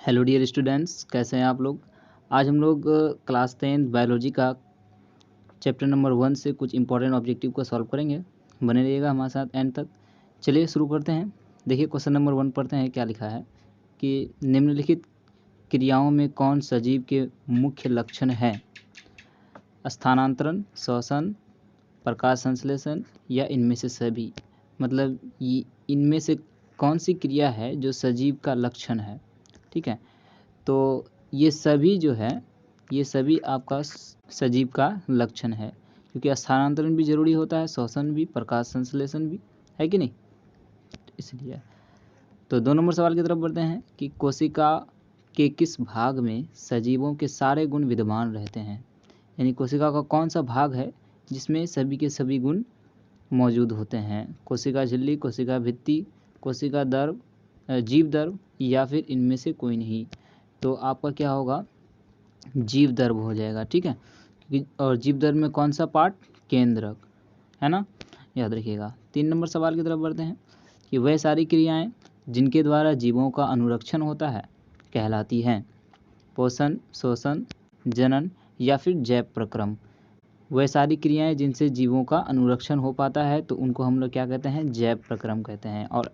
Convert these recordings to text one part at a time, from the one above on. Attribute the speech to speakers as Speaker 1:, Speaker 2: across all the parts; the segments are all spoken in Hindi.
Speaker 1: हेलो डियर स्टूडेंट्स, कैसे हैं आप लोग। आज हम लोग क्लास 10 बायोलॉजी का चैप्टर नंबर 1 से कुछ इंपॉर्टेंट ऑब्जेक्टिव को सॉल्व करेंगे। बने रहिएगा हमारे साथ एंड तक। चलिए शुरू करते हैं। देखिए क्वेश्चन नंबर 1 पढ़ते हैं। क्या लिखा है कि निम्नलिखित क्रियाओं में कौन सजीव के मुख्य लक्षण हैं? स्थानांतरण, श्वसन, प्रकाश संश्लेषण या इनमें से सभी। मतलब इनमें से कौन सी क्रिया है जो सजीव का लक्षण है। ठीक है, तो ये सभी जो है ये सभी आपका सजीव का लक्षण है, क्योंकि स्थानांतरण भी जरूरी होता है, श्वसन भी, प्रकाश संश्लेषण भी, है कि नहीं, इसलिए। तो 2 नंबर सवाल की तरफ बढ़ते हैं कि कोशिका के किस भाग में सजीवों के सारे गुण विद्यमान रहते हैं। यानी कोशिका का कौन सा भाग है जिसमें सभी के सभी गुण मौजूद होते हैं। कोशिका झिल्ली, कोशिका भित्ति, कोशिका द्रव, जीव द्रव या फिर इनमें से कोई नहीं। तो आपका क्या होगा, जीव द्रव हो जाएगा। ठीक है, और जीव द्रव में कौन सा पार्ट, केंद्रक, है ना, याद रखिएगा। 3 नंबर सवाल की तरफ बढ़ते हैं कि वह सारी क्रियाएं जिनके द्वारा जीवों का अनुरक्षण होता है कहलाती हैं पोषण, शोषण, जनन या फिर जैव प्रक्रम। वह सारी क्रियाएं जिनसे जीवों का अनुरक्षण हो पाता है तो उनको हम लोग क्या कहते हैं, जैव प्रक्रम कहते हैं। और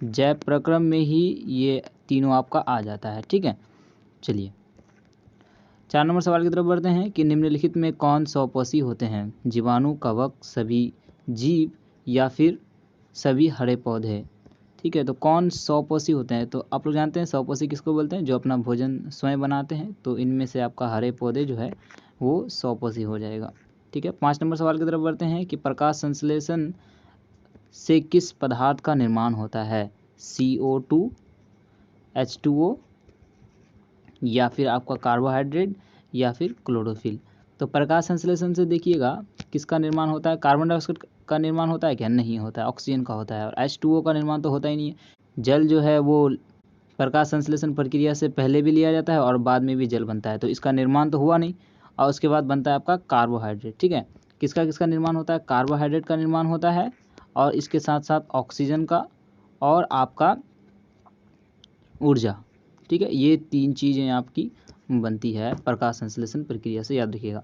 Speaker 1: जैव प्रक्रम में ही ये तीनों आपका आ जाता है। ठीक है, चलिए 4 नंबर सवाल की तरफ बढ़ते हैं कि निम्नलिखित में कौन स्वपोषी होते हैं? जीवाणु, कवक, सभी जीव या फिर सभी हरे पौधे। ठीक है, तो कौन स्वपोषी होते हैं? तो आप लोग जानते हैं स्वपोषी किसको बोलते हैं, जो अपना भोजन स्वयं बनाते हैं। तो इनमें से आपका हरे पौधे जो है वो स्वपोषी हो जाएगा। ठीक है, 5 नंबर सवाल की तरफ बढ़ते हैं कि प्रकाश संश्लेषण से किस पदार्थ का निर्माण होता है? CO2, H2O या फिर आपका कार्बोहाइड्रेट या फिर क्लोरोफिल। तो प्रकाश संश्लेषण से देखिएगा किसका निर्माण होता है, कार्बन डाइऑक्साइड का निर्माण होता है क्या? नहीं होता है, ऑक्सीजन का होता है। और H2O का निर्माण तो होता ही नहीं है। जल जो है वो प्रकाश संश्लेषण प्रक्रिया से पहले भी लिया जाता है और बाद में भी जल बनता है, तो इसका निर्माण तो हुआ नहीं। और उसके बाद बनता है आपका कार्बोहाइड्रेट। ठीक है, किसका किसका निर्माण होता है? कार्बोहाइड्रेट का निर्माण होता है और इसके साथ साथ ऑक्सीजन का और आपका ऊर्जा। ठीक है, ये 3 चीज़ें आपकी बनती है प्रकाश संश्लेषण प्रक्रिया से, याद रखिएगा।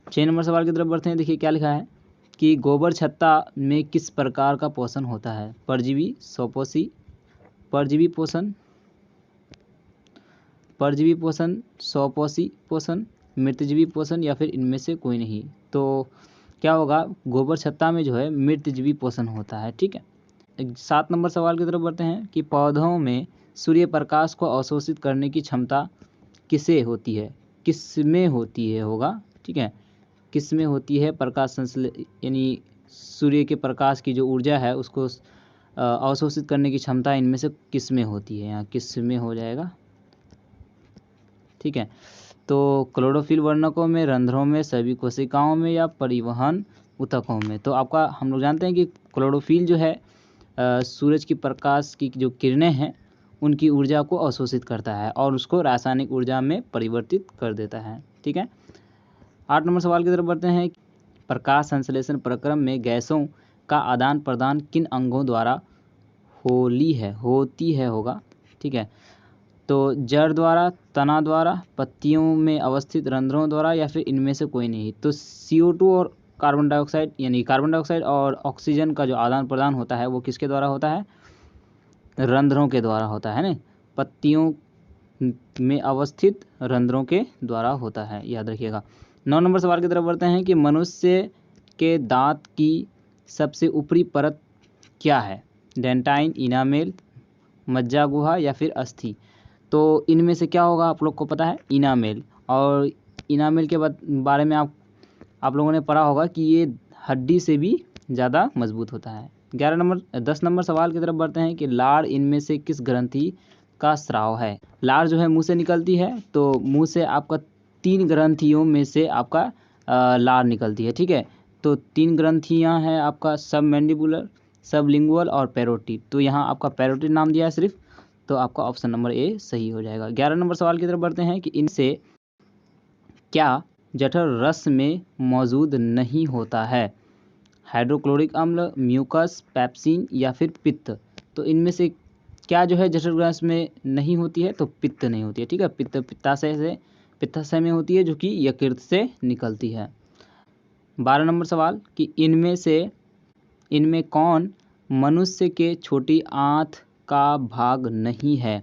Speaker 1: 6 नंबर सवाल की तरफ बढ़ते हैं। देखिए क्या लिखा है कि गोबर छत्ता में किस प्रकार का पोषण होता है? परजीवी, स्वपोषी, परजीवी पोषण, परजीवी पोषण, स्वपोषी पोषण, मृतजीवी पोषण या फिर इनमें से कोई नहीं। तो क्या होगा, गोबर छत्ता में जो है मृतजीवी पोषण होता है। ठीक है, 7 नंबर सवाल की तरफ बढ़ते हैं कि पौधों में सूर्य प्रकाश को अवशोषित करने की क्षमता किसे होती है? किसमें होती है होगा। ठीक है, किसमें होती है प्रकाश यानी सूर्य के प्रकाश की जो ऊर्जा है उसको अवशोषित करने की क्षमता इनमें से किसमें होती है? यहाँ किसमें हो जाएगा। ठीक है, तो क्लोरोफिल वर्णकों में, रंध्रों में, सभी कोशिकाओं में या परिवहन ऊतकों में। तो आपका हम लोग जानते हैं कि क्लोरोफिल जो है सूरज की प्रकाश की जो किरणें हैं उनकी ऊर्जा को अवशोषित करता है और उसको रासायनिक ऊर्जा में परिवर्तित कर देता है। ठीक है, 8 नंबर सवाल की तरफ बढ़ते हैं। प्रकाश संश्लेषण प्रक्रम में गैसों का आदान प्रदान किन अंगों द्वारा होती है होगा। ठीक है, तो जड़ द्वारा, तना द्वारा, पत्तियों में अवस्थित रंध्रों द्वारा या फिर इनमें से कोई नहीं। तो CO2 और कार्बन डाइऑक्साइड यानी कार्बन डाइऑक्साइड और ऑक्सीजन का जो आदान प्रदान होता है वो किसके द्वारा होता है? रंध्रों के द्वारा होता है ना, पत्तियों में अवस्थित रंध्रों के द्वारा होता है, याद रखिएगा। 9 नंबर सवाल की तरफ बढ़ते हैं कि मनुष्य के दांत की सबसे ऊपरी परत क्या है? डेंटाइन, इनामेल, मज्जा गुहा या फिर अस्थि। तो इनमें से क्या होगा, आप लोग को पता है इनामेल। और इनामेल के बारे में आप लोगों ने पढ़ा होगा कि ये हड्डी से भी ज़्यादा मजबूत होता है। 10 नंबर सवाल की तरफ बढ़ते हैं कि लार इनमें से किस ग्रंथि का स्राव है? लार जो है मुंह से निकलती है, तो मुंह से आपका 3 ग्रंथियों में से आपका लार निकलती है। ठीक है, तो 3 ग्रंथियाँ हैं आपका सब मैंडिबुलर, सब लिंगुअल और पैरोटिड। तो यहाँ आपका पैरोटिड नाम दिया है सिर्फ, तो आपका ऑप्शन नंबर ए सही हो जाएगा। 11 नंबर सवाल की तरफ बढ़ते हैं कि इनसे क्या जठर रस में मौजूद नहीं होता है? हाइड्रोक्लोरिक अम्ल, म्यूकस, पेप्सिन या फिर पित्त। तो इनमें से क्या जो है जठर ग्रंथि में नहीं होती है, तो पित्त नहीं होती है, ठीक है। पित्ताशय में होती है, जो कि यकृत से निकलती है। 12 नंबर सवाल कि इनमें कौन मनुष्य के छोटी आंत का भाग नहीं है?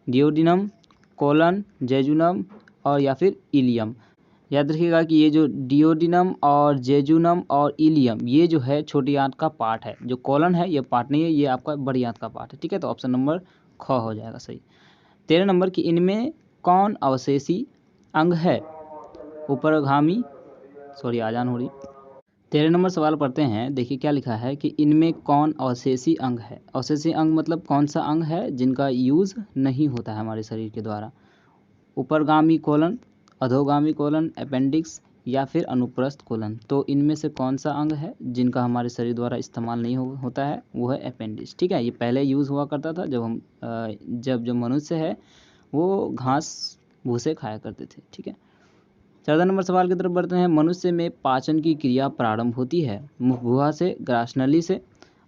Speaker 1: डियोडिनम, कोलन, जेजुनम और या फिर इलियम। याद रखिएगा कि ये जो डियोडिनम और जेजुनम और इलियम, ये जो है छोटी आंत का पार्ट है। जो कोलन है ये पार्ट नहीं है, ये आपका बड़ी आंत का पार्ट है, ठीक है। तो ऑप्शन नंबर ख हो जाएगा सही। 13 नंबर कि इनमें कौन अवशेषी अंग है? ऊपरगामी, सॉरी आजान हो रही। 13 नंबर सवाल पढ़ते हैं। देखिए क्या लिखा है कि इनमें कौन अवशेषी अंग है? अवशेषी अंग मतलब कौन सा अंग है जिनका यूज नहीं होता है हमारे शरीर के द्वारा? ऊपरगामी कोलन, अधोगामी कोलन, अपेंडिक्स या फिर अनुप्रस्थ कोलन। तो इनमें से कौन सा अंग है जिनका हमारे शरीर द्वारा इस्तेमाल नहीं होता है? वो है अपेंडिक्स, ठीक है। ये पहले यूज़ हुआ करता था जब जो मनुष्य है वो घास भूसे खाया करते थे, ठीक है। 14 नंबर सवाल की तरफ बढ़ते हैं। मनुष्य में पाचन की क्रिया प्रारंभ होती है मुख गुहा से, ग्रासनली से,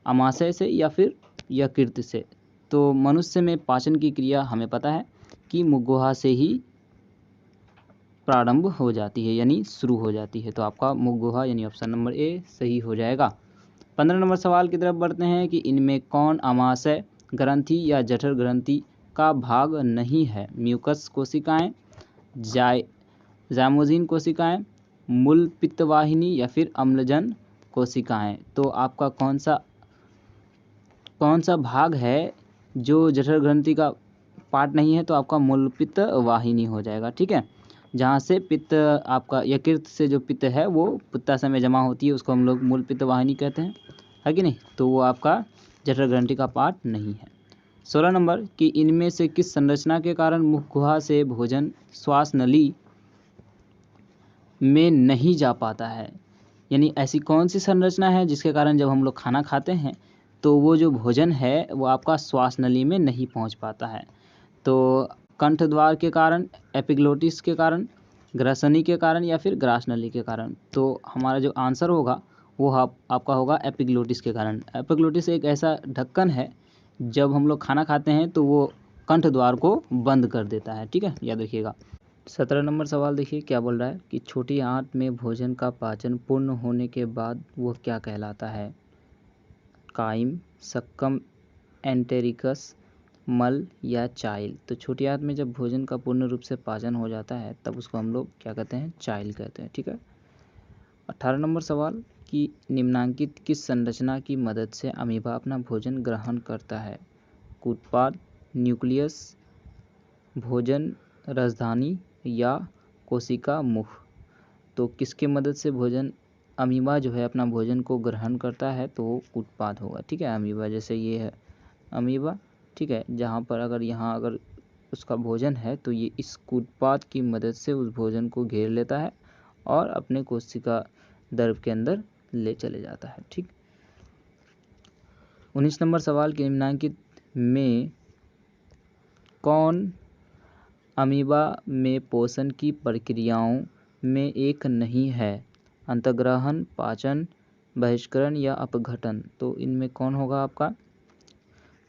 Speaker 1: अमाशय से या फिर यकृत से? तो मनुष्य में पाचन की क्रिया हमें पता है कि मुख गुहा से ही प्रारंभ हो जाती है, यानी शुरू हो जाती है। तो आपका मुख गुहा यानी ऑप्शन नंबर ए सही हो जाएगा। 15 नंबर सवाल की तरफ बढ़ते हैं कि इनमें कौन अमाशय ग्रंथि या जठर ग्रंथि का भाग नहीं है? म्यूकस कोशिकाएं, जाइमोजिन कोशिकाएं, मूल पित्तवाहिनी या फिर अम्लजन कोशिकाएं? तो आपका कौन सा भाग है जो जठर ग्रंथि का पार्ट नहीं है? तो आपका मूल पित्त वाहिनी हो जाएगा, ठीक है। जहाँ से पित्त आपका यकृत से जो पित्त है वो पित्ताशय में जमा होती है, उसको हम लोग मूल पित्त वाहिनी कहते हैं, है कि नहीं? तो वो आपका जठर ग्रंथि का पार्ट नहीं है। 16 नंबर कि इनमें से किस संरचना के कारण मुख गुहा से भोजन श्वास नली में नहीं जा पाता है? यानी ऐसी कौन सी संरचना है जिसके कारण जब हम लोग खाना खाते हैं तो वो जो भोजन है वो आपका श्वास नली में नहीं पहुंच पाता है? तो कंठ द्वार के कारण, एपिग्लोटिस के कारण, ग्रसनी के कारण या फिर ग्रास नली के कारण? तो हमारा जो आंसर होगा वो आपका होगा एपिग्लोटिस के कारण। एपिग्लोटिस एक ऐसा ढक्कन है, जब हम लोग खाना खाते हैं तो वो कंठ द्वार को बंद कर देता है, ठीक है, याद रखिएगा। 17 नंबर सवाल देखिए क्या बोल रहा है कि छोटी आंत में भोजन का पाचन पूर्ण होने के बाद वह क्या कहलाता है? काइम, सक्कम, एंटेरिकस, मल या चाइल? तो छोटी आंत में जब भोजन का पूर्ण रूप से पाचन हो जाता है तब उसको हम लोग क्या कहते हैं? चाइल कहते हैं, ठीक है। 18 नंबर सवाल कि निम्नांकित किस संरचना की मदद से अमीबा अपना भोजन ग्रहण करता है? कूटपाद, न्यूक्लियस, भोजन राजधानी या कोशिका मुख? तो किसके मदद से अमीबा जो है अपना भोजन को ग्रहण करता है? तो वो कूटपाद होगा, ठीक है। अमीबा जैसे ये है अमीबा, ठीक है, जहाँ पर अगर उसका भोजन है तो ये इस कूटपाद की मदद से उस भोजन को घेर लेता है और अपने कोशिका द्रव के अंदर ले चले जाता है, ठीक। 19 नंबर सवाल के निम्नांकित में कौन अमीबा में पोषण की प्रक्रियाओं में एक नहीं है? अंतर्ग्रहण, पाचन, बहिष्करण या अपघटन? तो इनमें कौन होगा आपका?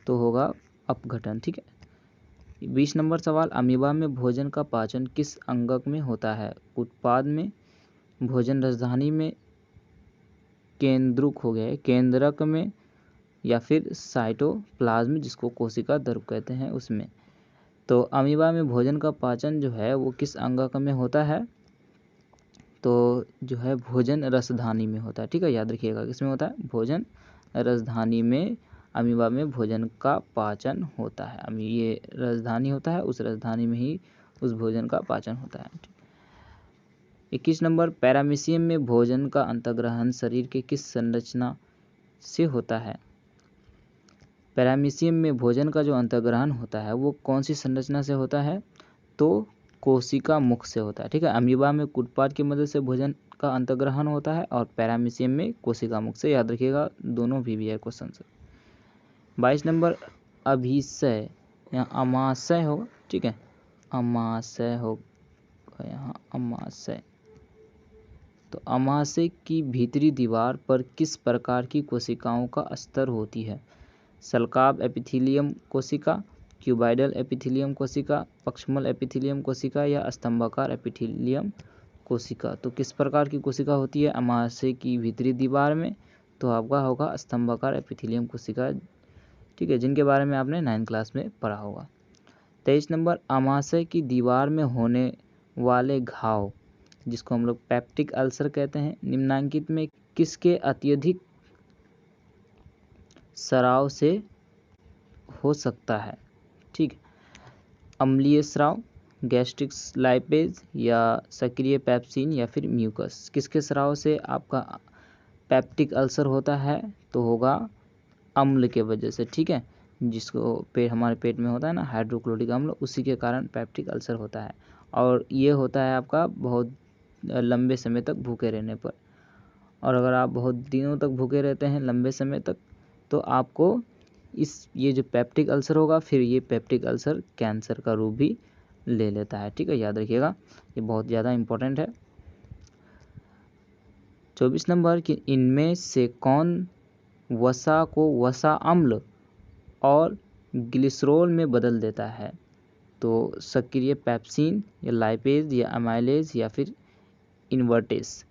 Speaker 1: तो होगा अपघटन, ठीक है। 20 नंबर सवाल अमीबा में भोजन का पाचन किस अंगक में होता है? उत्पाद में, भोजन राजधानी में, केंद्रक में या फिर साइटोप्लाज्म जिसको कोशिका द्रव कहते हैं उसमें? तो अमीबा में भोजन का पाचन जो है वो किस अंगक में होता है? तो जो है भोजन रसधानी में होता है, ठीक है, याद रखिएगा किसमें होता है? भोजन रसधानी में अमीबा में भोजन का पाचन होता है। ये राजधानी होता है, उस राजधानी में ही उस भोजन का पाचन होता है। 21 नंबर पैरामीशियम में भोजन का अंतर्ग्रहण शरीर के किस संरचना से होता है? पैरामीशियम में भोजन का जो अंतर्ग्रहण होता है वो कौन सी संरचना से होता है? तो कोशिका मुख से होता है, ठीक है। अमीबा में कूटपाद की मदद से भोजन का अंतर्ग्रहण होता है और पैरामीशियम में कोशिका मुख से, याद रखिएगा दोनों भी है क्वेश्चन से। 22 नंबर अभिशय, यहाँ अमाशय होगा, ठीक है, अमाशय होगा यहाँ अमाशय। तो अमाशय की भीतरी दीवार पर किस प्रकार की कोशिकाओं का स्तर होती है? सल्काब एपिथीलियम कोशिका, क्यूबाइडल एपिथीलियम कोशिका, पक्षमल एपिथीलियम कोशिका या स्तंभाकार एपिथीलियम कोशिका। तो किस प्रकार की कोशिका होती है अमाशय की भीतरी दीवार में? तो आपका होगा स्तंभाकार एपिथीलियम कोशिका, ठीक है, जिनके बारे में आपने 9th क्लास में पढ़ा होगा। 23 नंबर, अमाशय की दीवार में होने वाले घाव जिसको हम लोग पेप्टिक अल्सर कहते हैं, निम्नांकित में किसके अत्यधिक स्राव से हो सकता है? ठीक, अम्लीय स्राव, गैस्ट्रिक लाइपेज या सक्रिय पेप्सिन या फिर म्यूकस। किसके स्राव से आपका पेप्टिक अल्सर होता है? तो होगा अम्ल के वजह से, ठीक है, जिसको हमारे पेट में होता है ना हाइड्रोक्लोरिक अम्ल, उसी के कारण पेप्टिक अल्सर होता है। और ये होता है आपका बहुत लंबे समय तक भूखे रहने पर। और अगर आप बहुत दिनों तक भूखे रहते हैं लंबे समय तक, तो आपको ये जो पेप्टिक अल्सर होगा, फिर ये पेप्टिक अल्सर कैंसर का रूप भी ले लेता है, ठीक है, याद रखिएगा, ये बहुत ज़्यादा इम्पोर्टेंट है। 24 नंबर कि इनमें से कौन वसा को वसा अम्ल और ग्लिसरॉल में बदल देता है? तो सक्रिय पेप्सिन या लाइपेज या अमाइलेज या फिर इन्वर्टेस।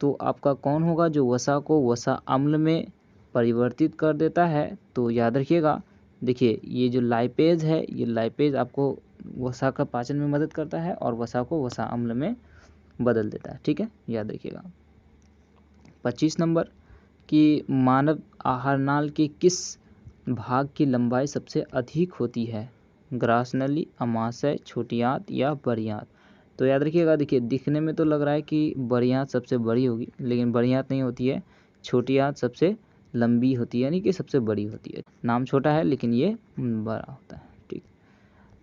Speaker 1: तो आपका कौन होगा जो वसा को वसा अम्ल में परिवर्तित कर देता है? तो याद रखिएगा, देखिए ये जो लाइपेज है, ये लाइपेज आपको वसा का पाचन में मदद करता है और वसा को वसा अम्ल में बदल देता है, ठीक है, याद रखिएगा। 25 नंबर कि मानव आहार नाल के किस भाग की लंबाई सबसे अधिक होती है? ग्रास नली, अमाशय, छोटी आंत या बड़ी आंत। तो याद रखिएगा, देखिए दिखने में तो लग रहा है कि बड़ी आंत सबसे बड़ी होगी, लेकिन बड़ी आंत नहीं होती है, छोटी आंत सबसे लंबी होती है, यानी कि सबसे बड़ी होती है। नाम छोटा है लेकिन ये बड़ा होता है, ठीक।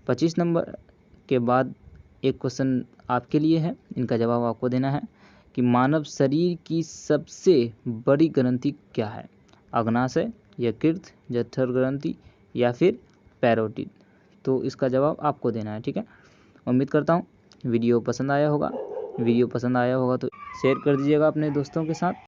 Speaker 1: 25 नंबर के बाद एक क्वेश्चन आपके लिए है, इनका जवाब आपको देना है कि मानव शरीर की सबसे बड़ी ग्रंथि क्या है? अग्नाशय, यकृत, जठर ग्रंथि या फिर पैरोटिड। तो इसका जवाब आपको देना है, ठीक है। उम्मीद करता हूँ वीडियो पसंद आया होगा। वीडियो पसंद आया होगा तो शेयर कर दीजिएगा अपने दोस्तों के साथ।